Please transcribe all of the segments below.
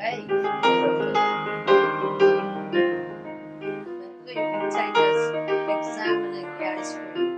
Hey, you can take us examining the ice cream.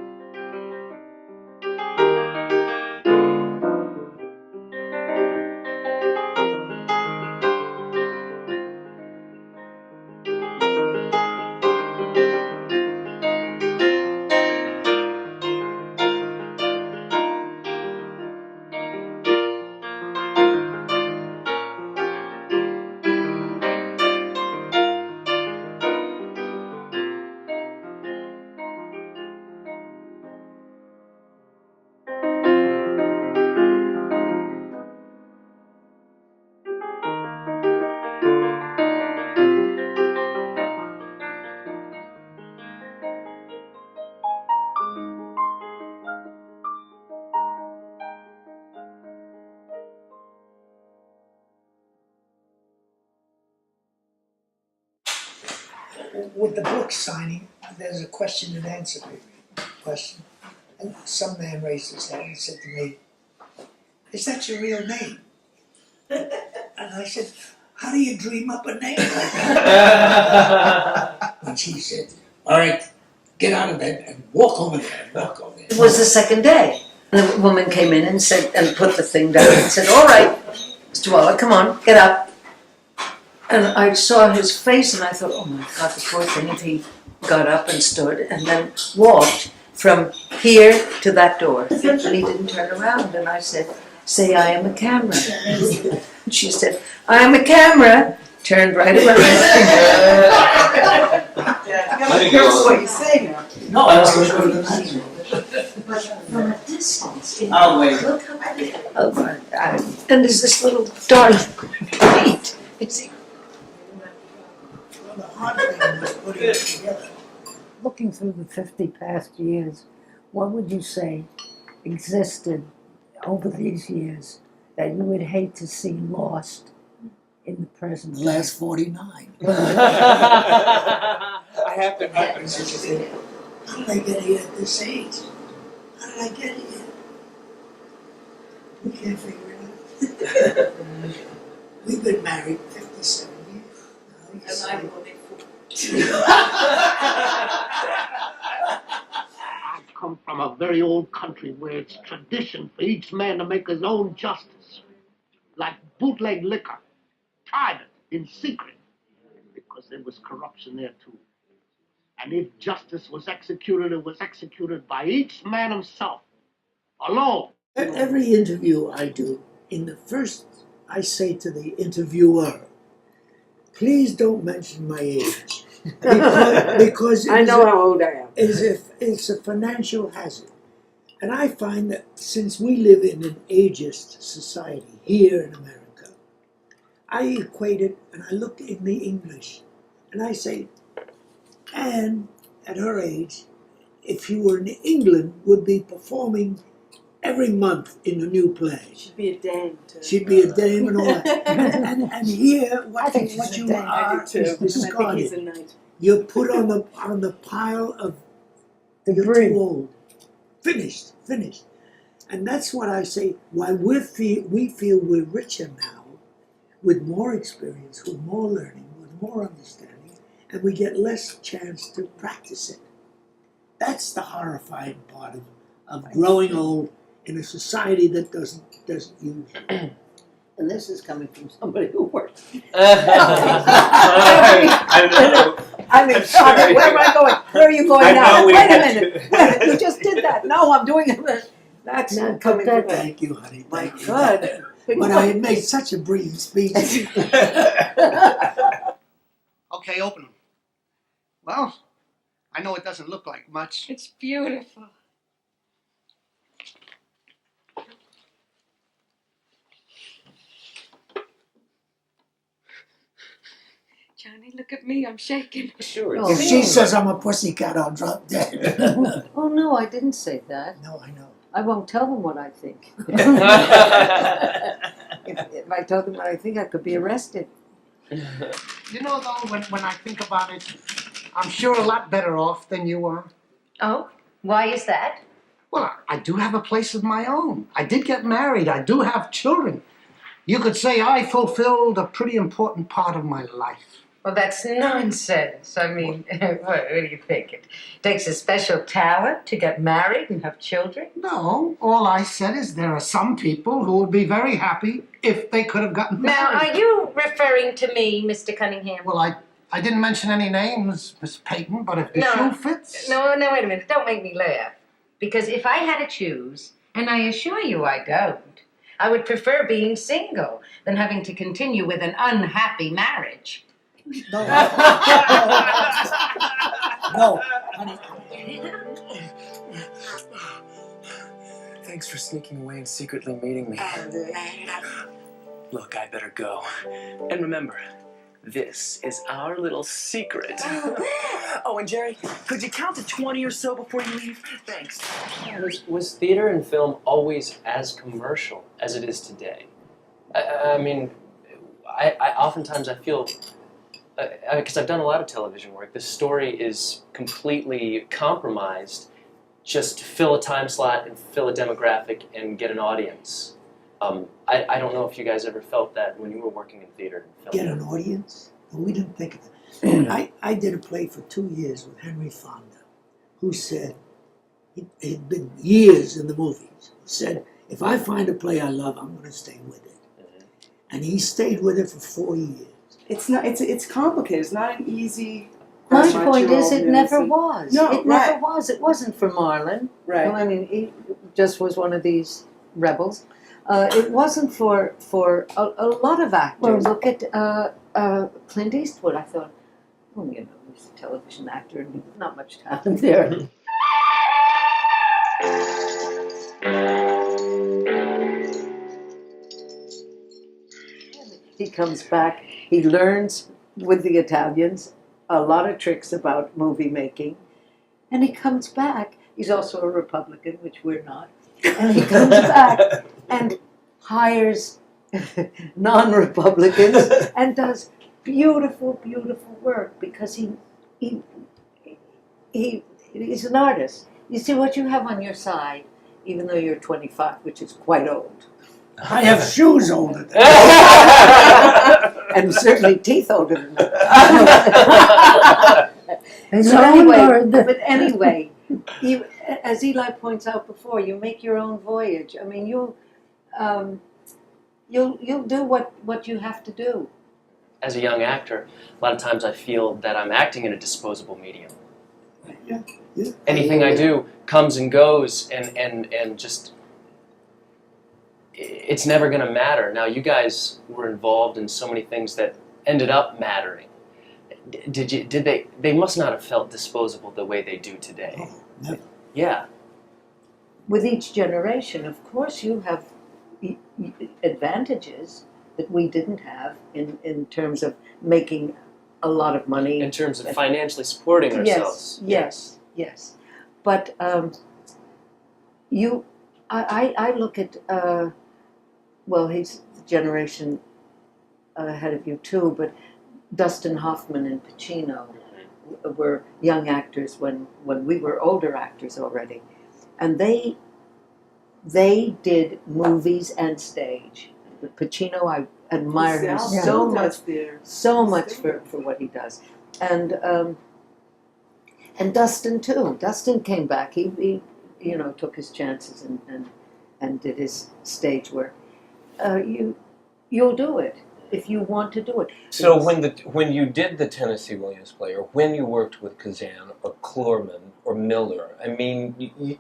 With the book signing, there's a question and answer period. Question. And some man raised his hand and said to me, "Is that your real name?" And I said, "How do you dream up a name like that?" And she said, "All right, get out of bed and walk over there, walk over there." It was the second day. And the woman came in and said, and put the thing down and said, "All right, Mr. Wallach, come on, get up." And I saw his face and I thought, oh my God, the poor thing, if he got up and stood and then walked from here to that door. And he didn't turn around. And I said, "Say I am a camera." And she said, "I am a camera." Turned right around. You gotta be careful what you say now. No, I was going to But from a distance, I'll wait. look how big. Oh my God. And there's this little dark feet. It's the hard thing was putting it together. Looking through the 50 past years, what would you say existed over these years that you would hate to see lost in the present? The last 49. I have to. How did I get here at this age? How did I get here? We can't figure it out. We've been married 57 years. Now you say, I come from a very old country where it's tradition for each man to make his own justice, like bootleg liquor, private, in secret, because there was corruption there too. And if justice was executed, it was executed by each man himself, alone. every interview I do, in the first, I say to the interviewer, please don't mention my age. Because I know how old I am. it's a financial hazard. And I find that since we live in an ageist society here in America, I equate it and I look in the English and I say, Anne, at her age, if she were in England, would be performing every month in a new play. She'd be a dame too. She'd be a dame and all that. And here, what you I are do is too. I think he's a discarded. knight. You're put on the pile of you're too old. Finished. And that's what I say, why we feel we're richer now, with more experience, with more learning, with more understanding, and we get less chance to practice it. That's the horrifying part of growing old in a society that doesn't use it. And this is coming from somebody who works. I know. I mean, where am I going? Where are you going now? Wait a minute. You just did that. No, I'm doing it. That's No, coming but from that- Thank you, honey. My Thank you. God. But I had made such a brief speech. Okay, open them. Well, I know it doesn't look like much. It's beautiful. Johnny, look at me, I'm shaking. Sure. Oh. If she says I'm a pussycat, I'll drop dead. Oh no, I didn't say that. No, I know. I won't tell them what I think. If I told them what I think, I could be arrested. You know, though, when I think about it, I'm sure a lot better off than you are. Oh, why is that? Well, I do have a place of my own. I did get married. I do have children. You could say I fulfilled a pretty important part of my life. Well, that's nonsense. I mean, what do you think? It takes a special talent to get married and have children? No, all I said is there are some people who would be very happy if they could have gotten Now, married. are you referring to me, Mr. Cunningham? Well, I didn't mention any names, Miss Peyton, but if the No. shoe fits... No, wait a minute. Don't make me laugh. Because if I had to choose, and I assure you I don't, I would prefer being single than having to continue with an unhappy marriage. No. No, honey. Thanks for sneaking away and secretly meeting me. Look, I better go. And remember, this is our little secret. Oh, and Jerry, could you count to 20 or so before you leave? Thanks. Was theater and film always as commercial as it is today? I mean, I oftentimes I feel, because I've done a lot of television work, the story is completely compromised just to fill a time slot and fill a demographic and get an audience. I don't know if you guys ever felt that when you were working in theater and film. Get an audience? No, we didn't think of that. I did a play for 2 years with Henry Fonda, who said, he'd been years in the movies, said, if I find a play I love, I'm going to stay with it. And he stayed with it for 4 years. It's not. It's complicated. It's not an easy. My point is, it never music. was. No, it never right. was. It wasn't for Marlon. Right. I mean, he just was one of these rebels. It wasn't for a lot of actors. Well, Look at Clint Eastwood. I thought, oh, you know, he's a television actor, and not much talent there. He comes back. He learns with the Italians a lot of tricks about movie making, and he comes back. He's also a Republican, which we're not. And he comes back and hires non-Republicans and does beautiful, beautiful work because he's an artist. You see what you have on your side, even though you're 25, which is quite old. I have shoes older than that. And certainly teeth older than that. But anyway, you, as Eli points out before, you make your own voyage. I mean, you'll do what you have to do. As a young actor, a lot of times I feel that I'm acting in a disposable medium. Yeah. Anything I do comes and goes, and just it's never going to matter. Now, you guys were involved in so many things that ended up mattering. Did they must not have felt disposable the way they do today. Oh, never. Yeah. With each generation, of course, you have advantages that we didn't have in terms of making a lot of money. In terms of financially supporting ourselves. Yes. But I look at, well, he's the generation ahead of you too, but Dustin Hoffman and Pacino were young actors when we were older actors already. And they did movies and stage. Pacino, I admire him so much for what he does. And Dustin too. Dustin came back. He took his chances and did his stage work. You'll do it if you want to do it. So when you did the Tennessee Williams play, or when you worked with Kazan or Klorman or Miller, I mean,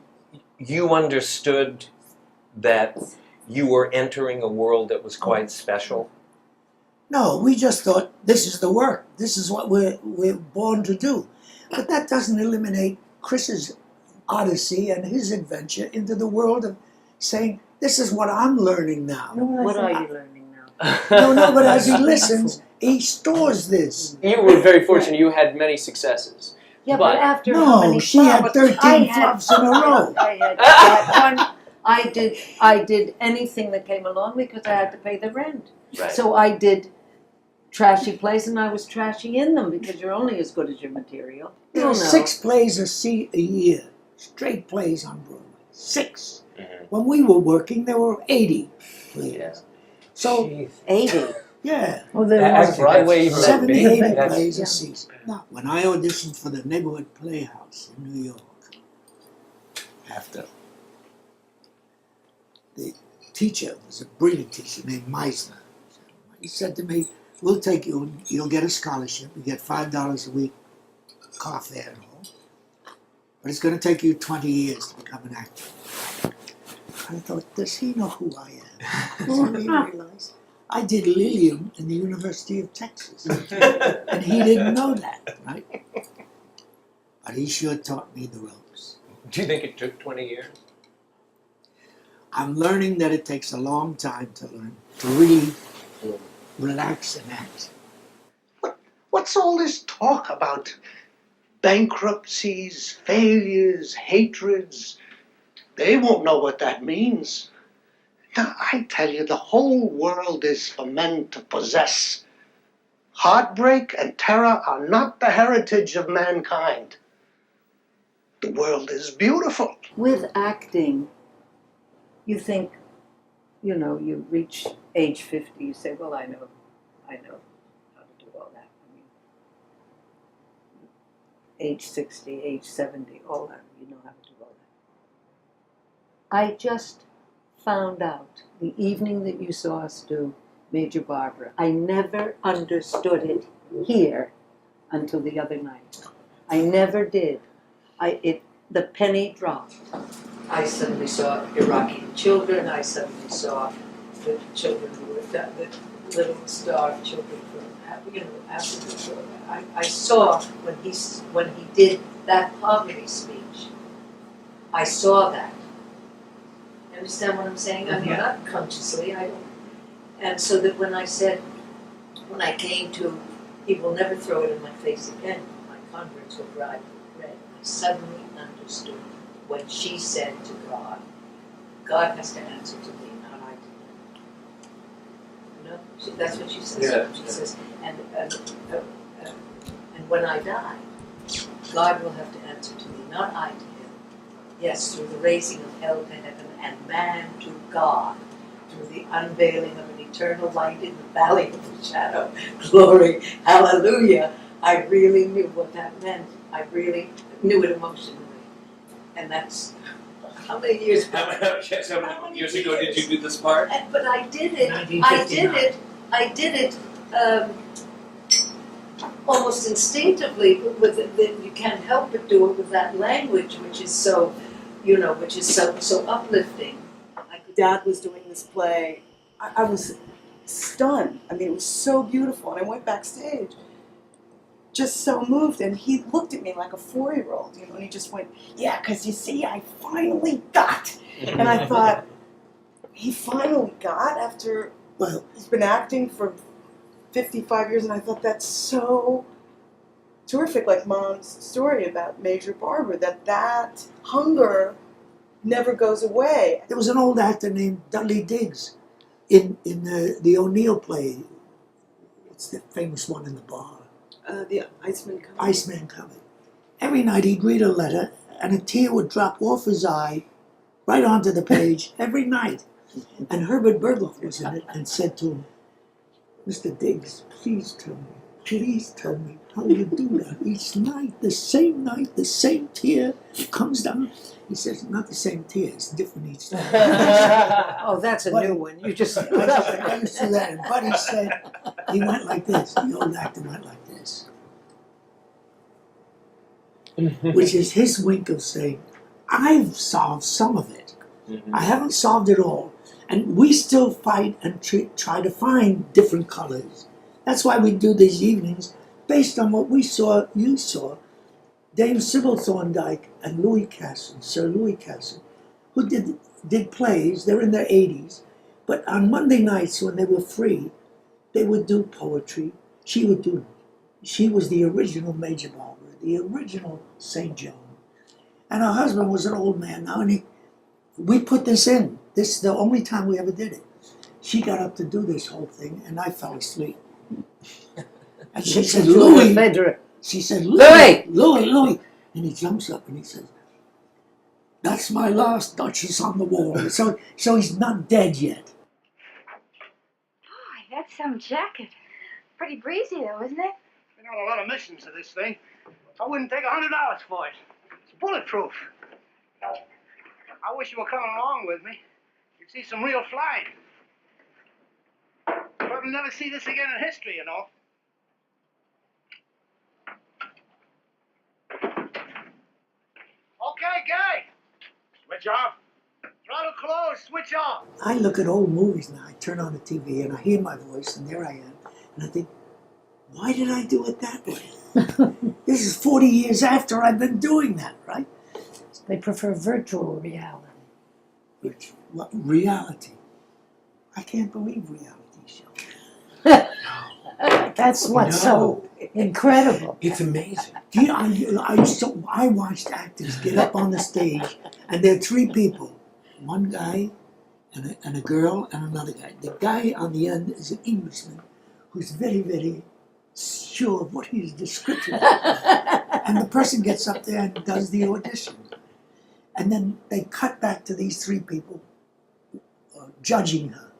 you understood that you were entering a world that was quite special? No, we just thought this is the work. This is what we're born to do. But that doesn't eliminate Chris's odyssey and his adventure into the world of saying, this is what I'm learning now. What are you learning now? No, but as he listens, he stores this. You were very fortunate. You had many successes. Yeah, but after how No, many she had 13 flops in a row. I did anything that came along because I had to pay the rent. Right. So I did trashy plays, and I was trashy in them because you're only as good as your material. There were 6 plays a year, straight plays on Broadway. 6. Mm-hmm. When we were working, there were 80 plays. Yeah. So, Jeez. 80. yeah, Well, there At was Broadway, even 70, big. 80 That's- plays a yeah. season. Now, when I auditioned for the neighborhood playhouse in New York, after the teacher was a brilliant teacher named Meisner. He said to me, "We'll take you, and you'll get a scholarship. You get $5 a week car fare and all. But it's going to take you 20 years to become an actor." I thought, does he know who I am? Doesn't he realize? I did Lilium in the University of Texas. And he didn't know that, right? But he sure taught me the ropes. Do you think it took 20 years? I'm learning that it takes a long time to learn, to really relax and act. What's all this talk about bankruptcies, failures, hatreds? They won't know what that means. Now, I tell you, the whole world is for men to possess. Heartbreak and terror are not the heritage of mankind. The world is beautiful. With acting, you think, you reach age 50, you say, well, I know how to do all that. I mean, age 60, age 70, all that, you know how to do all that. I just found out the evening that you saw us do Major Barbara, I never understood it here until the other night. I never did. The penny dropped. I suddenly saw Iraqi children. I suddenly saw the children who were the little starved children from Africa. I saw when he did that poverty speech. I saw that. You understand what I'm saying? I mean, not consciously. I don't. And so that when I came to, he will never throw it in my face again. My converts will drive red. I suddenly understood when she said to God, God has to answer to me, not I to him. That's what she says. Yeah. She says, and when I die, God will have to answer to me, not I to him. Yes, through the raising of hell to heaven and man to God, through the unveiling of an eternal light in the valley of the shadow. Glory, hallelujah. I really knew what that meant. I really knew it emotionally. And that's how many years ago? How many years ago did you do this part? But I did it. I did it almost instinctively. With you can't help but do it with that language, which is so, so uplifting. Dad was doing this play. I was stunned. I mean, it was so beautiful. And I went backstage just so moved. And he looked at me like a 4-year-old, and he just went, yeah, because you see, I finally got. And I thought, he finally got after he's been acting for 55 years. And I thought, that's so terrific, like Mom's story about Major Barbara, that hunger never goes away. There was an old actor named Dudley Diggs in the O'Neill play. What's the famous one in the bar? The Iceman Coming. Iceman Coming. Every night he'd read a letter and a tear would drop off his eye right onto the page every night. And Herbert Berghoff was in it and said to him, Mr. Diggs, please tell me how you do that. Each night, the same tear comes down. He says, not the same tear, it's different each time. Oh, that's a new one. You just. I used to do that. And Buddy said, he went like this. The old actor went like this. Which is his wink of saying, I've solved some of it. I haven't solved it all. And we still fight and try to find different colors. That's why we do these evenings based on what we saw, you saw. Dame Sybil Thorndike and Louis Casson, Sir Louis Casson, who did plays. They're in their 80s. But on Monday nights when they were free, they would do poetry. She was the original Major Barbara, the original St. Joan. And her husband was an old man now, and we put this in. This is the only time we ever did it. She got up to do this whole thing, and I fell asleep. And she said, Louis. She said, Louis. And he jumps up and he says, that's my last Duchess on the wall. So he's not dead yet. That's some jacket. Pretty breezy, though, isn't it? Been on a lot of missions to this thing. I wouldn't take $100 for it. It's bulletproof. I wish you were coming along with me. You'd see some real flying. Probably never see this again in history, you know. Okay, Guy. Switch off. Throttle closed. Switch off. I look at old movies now. I turn on the TV and I hear my voice, and there I am. And I think, why did I do it that way? This is 40 years after I've been doing that, right? They prefer virtual reality. What, reality? I can't believe reality shows. That's what's so incredible. It's amazing. I watched actors get up on the stage, and there are three people. One guy, and a girl, and another guy. The guy on the end is an Englishman who's very, very sure of what his description is. And the person gets up there and does the audition. And then they cut back to these three people judging her.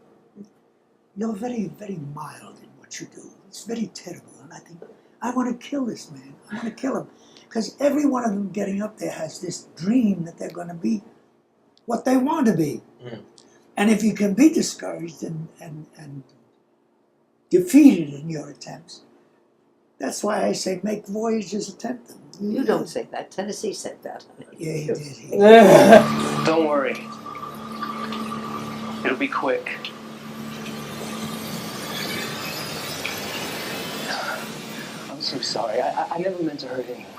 You're very, very mild in what you do. It's very terrible. And I think, I want to kill this man. I want to kill him. Because every one of them getting up there has this dream that they're going to be what they want to be. Mm. And if you can be discouraged and defeated in your attempts, that's why I say make voyages, attempt them. You don't say that. Tennessee said that. Yeah, he did. Don't worry. It'll be quick. I'm so sorry. I never meant to hurt anyone.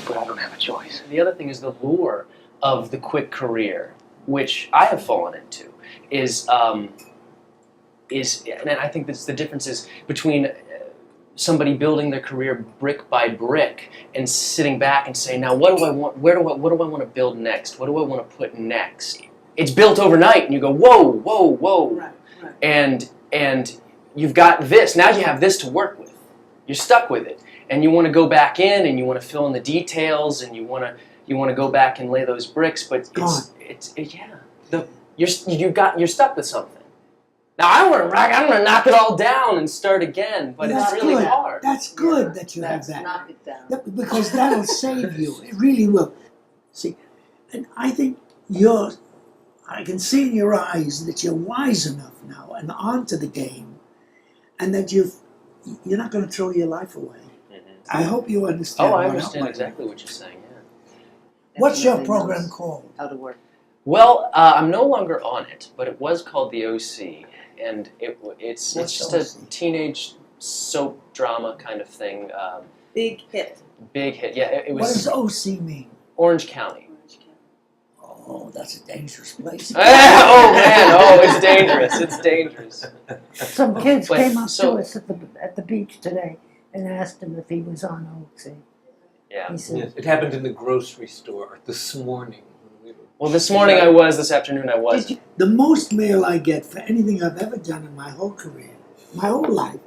But I don't have a choice. The other thing is the lure of the quick career, which I have fallen into, is and I think that's the differences between somebody building their career brick by brick and sitting back and saying, now what do I want? What do I want to build next? What do I want to put next? It's built overnight, and you go, whoa, whoa, whoa, Right. and you've got this. Now you have this to work with. You're stuck with it. And you want to go back in, and you want to fill in the details, and you want to go back and lay those bricks. But you're stuck with something. Now I'm gonna knock it all down and start again. But it's really hard. That's good that you have that. Knock it down. Because that'll save you. It really will. See, and I think I can see in your eyes that you're wise enough now and onto the game, and that you're not going to throw your life away. I hope you understand. Oh, I understand exactly what you're saying, yeah. What's your program called? How to work. Well, I'm no longer on it, but it was called The OC, and it's just a teenage soap drama kind of thing. Big hit. Big hit, yeah. It was. What does OC mean? Orange County. Oh, that's a dangerous place. Oh man, it's dangerous. It's dangerous. Some kids came up to us at the beach today and asked him if he was on OC. Yeah. He said, Yes, it happened in the grocery store this morning. Well, this morning I was. This afternoon I wasn't. The most mail I get for anything I've ever done in my whole career, my whole life,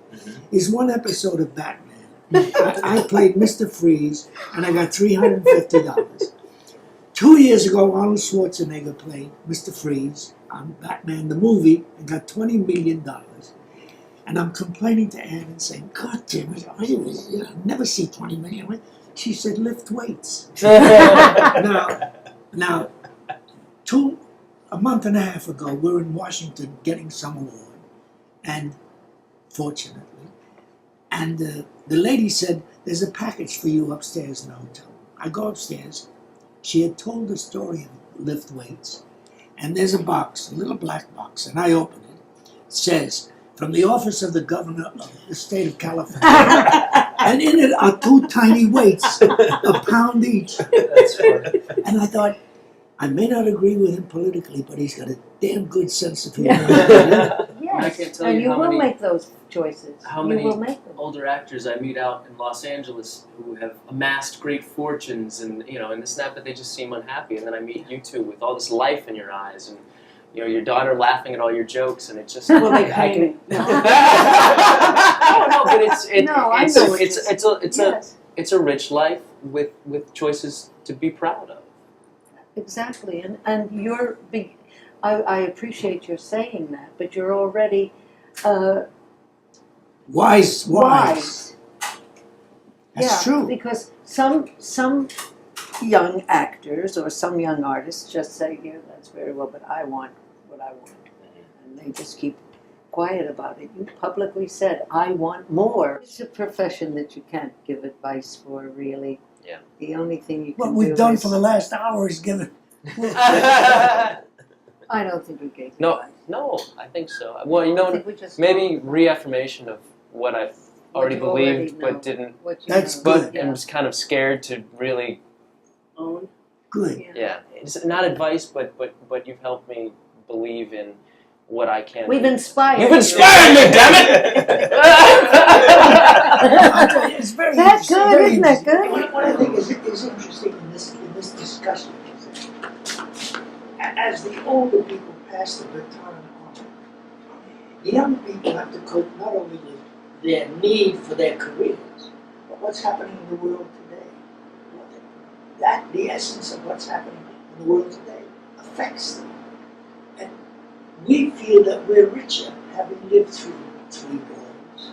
is one episode of Batman. I played Mr. Freeze, and I got $350. 2 years ago, Arnold Schwarzenegger played Mr. Freeze on Batman the movie and got $20 million. And I'm complaining to Ann and saying, God damn it, I never see 20 million. She said, lift weights. Now, a month and a half ago, we were in Washington getting some award, and fortunately, and the lady said, there's a package for you upstairs in the hotel. I go upstairs. She had told the story of lift weights, and there's a box, a little black box, and I open it. It says, from the office of the governor of the state of California. And in it are two tiny weights, a pound each. That's funny. And I thought, I may not agree with him politically, but he's got a damn good sense of humor. I can't tell And you you how will many, make those choices. how You many will make them. older actors I meet out in Los Angeles who have amassed great fortunes and and this and that, but they just seem unhappy. And then I meet you two with all this life in your eyes and your daughter laughing at all your jokes, and it just Well, they I pay can. me. No, but it's a rich life with choices to be proud of. Exactly, and you're I appreciate your saying that, but you're already Wise. wise. That's true. Because some young actors or some young artists just say, yeah, that's very well, but I want what I want. And they just keep quiet about it. You publicly said, I want more. It's a profession that you can't give advice for, really. Yeah. The only thing you can What do we've done is, for the last hour is given. I don't think we gave No, advice. no, I think so. Well, you I know, think we just maybe talked about reaffirmation of what I've what already you already believed, know, but didn't. what you That's know. good. But I'm just kind of scared to really. Own. Good. Yeah, it's not advice, but you've helped me believe in what I can. We've do. inspired You've you. inspired me, damn it! It's very That's interesting, good, very isn't it? interesting. Good. What I think is interesting in this discussion is that as the older people pass the baton on, the young people have to cope not only with their need for their careers, but what's happening in the world today. The essence of what's happening in the world today affects them. And we feel that we're richer, having lived through 3 wars,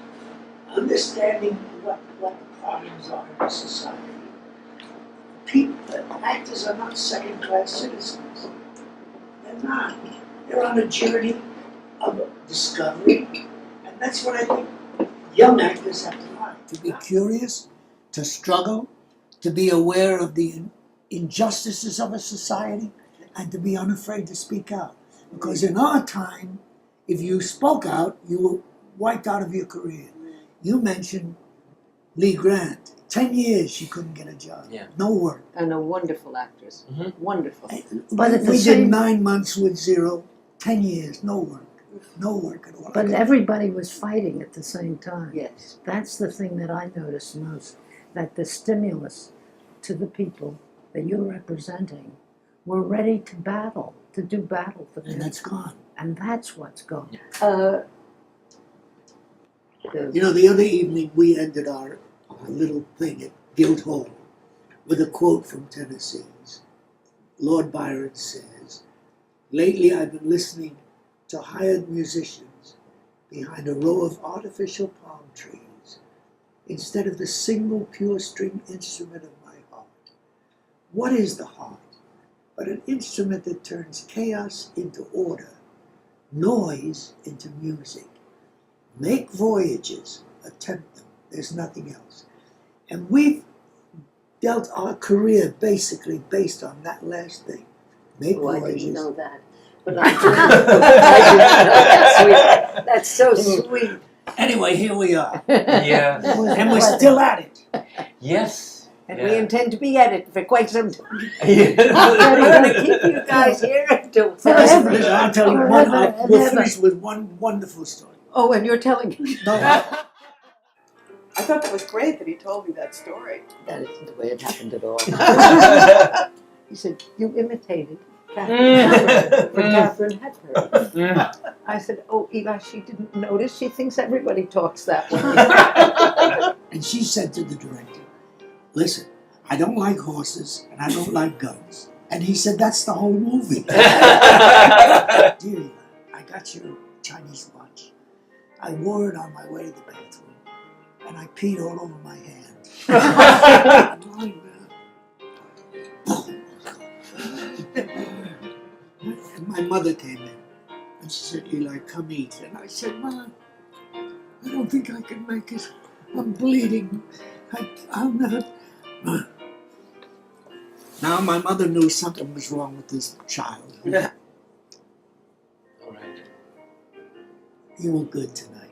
understanding what the problems are in our society. Actors are not second-class citizens. They're not. They're on a journey of discovery, and that's what I think young actors have to learn. To be curious, to struggle, to be aware of the injustices of a society, and to be unafraid to speak out. Because in our time, if you spoke out, you were wiped out of your career. You mentioned Lee Grant. 10 years she couldn't get a job. Yeah. No work. And a wonderful actress. Mm-hmm. Wonderful. But at the We did same- 9 months with 0, 10 years, no work. No work at all. But everybody was fighting at the same time. Yes. That's the thing that I noticed most, that the stimulus to the people that you're representing were ready to battle, to do battle for them. And that's gone. And that's what's gone. You know, the other evening we ended our little thing at Guildhall with a quote from Tennessee's. Lord Byron says, "Lately I've been listening to hired musicians behind a row of artificial palm trees instead of the single pure string instrument of my heart. What is the heart but an instrument that turns chaos into order, noise into music? Make voyages, attempt them, there's nothing else." And we've dealt our career basically based on that last thing. Make Oh, I voyages. didn't know that. But I do. That's so sweet. Anyway, here we are. Yeah. And we're still at it. Yes. And Yeah. we intend to be at it for quite some time. Yeah. We're going to keep you guys here until Listen, I'll tell you one. Forever and We'll ever. finish with one wonderful story. Oh, and you're telling me. No, I thought that was great that he told me that story. That isn't the way it happened at all. He said, you imitated Catherine for Catherine Hepburn. I said, oh, Eva, she didn't notice. She thinks everybody talks that way. and she said to the director, "Listen, I don't like horses and I don't like guns." And he said, "That's the whole movie." Dear Eva, I got your Chinese watch. I wore it on my way to the bathroom, and I peed all over my hand. I'm lying there. And my mother came in, and she said, "Eli, come eat." And I said, "Mom, I don't think I can make it. I'm bleeding. I'll never..." Now my mother knew something was wrong with this child. All right. You were good tonight.